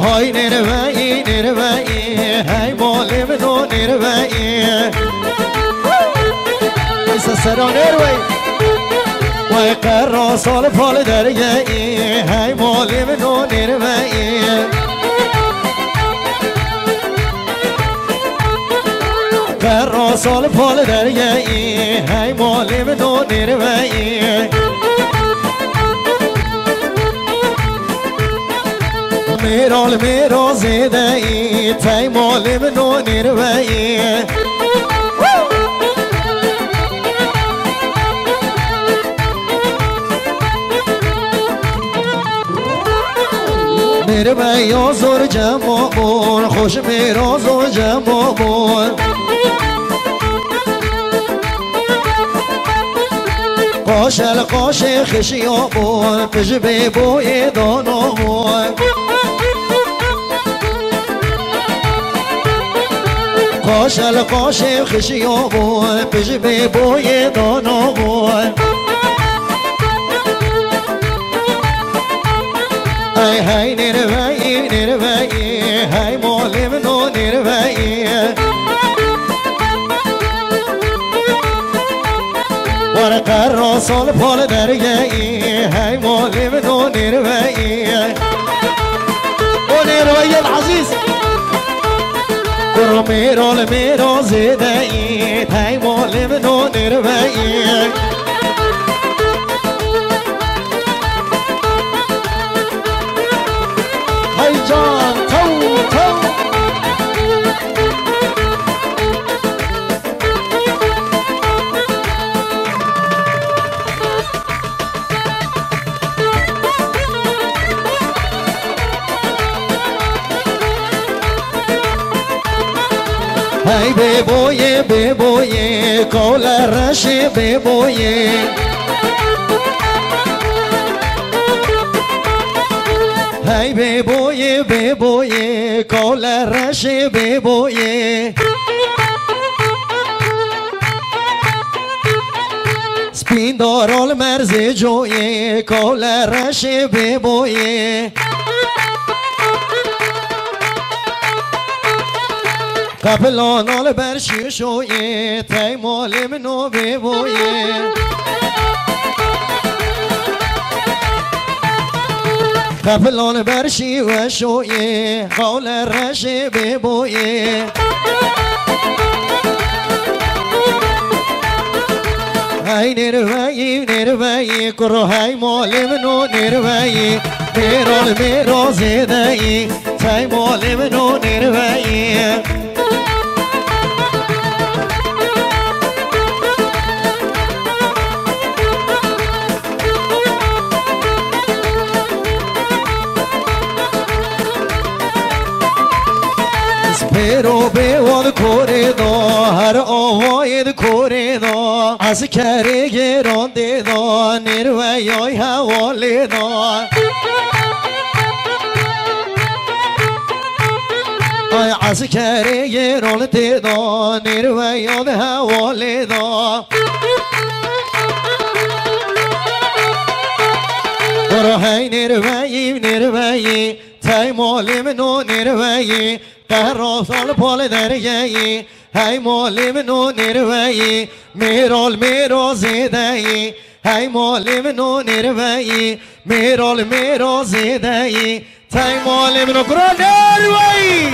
های نروایی نروایی های مال منو نروایی ایسا سرا نروایی وای قرار سال پال درگایی های مال منو نروایی قرار سال پال درگایی های مال منو نروایی میرال میرازیده ای تای مال منو نروایی نروایی آزار جمع بون خوش میراز و جمع بون قاشل قاش خشیا بون پش بی بوی دانا بون قاشل قاش خشیا بون پش بی بوی دانا بون ای های نروایی نروایی های مال منو نروایی ورقه را سال پال درگایی های مال منو نروایی و نروایی العزیز برو میرال میرازیده ای های مال منو نروایی های جان تو تو های بی بوی کول رشی بی بوی های بی بوی کول رشی بی بوی سپین دارال مرز جوی کول رشی بی بوی قبلان آل برشی شوی تای مال منو بی بوی قبلان برشی و شوی قول رشی بی بوی های نروایی نروایی کرو های مال منو نروایی میرال میرازیده ای تای مال منو نروایی پیرو بیواد کوری دا هر آواید کوری دا از کری گران دیدا نیروی های حوالی دا از کری گران دیدا نیروی های حوالی دا برو های نیروی نیروی تای مال منو نیروی قهر سال پال درگایی های مال منو نروایی میرال میرازیده های مال منو نروایی میرال میرازیده تای مال منو نروایی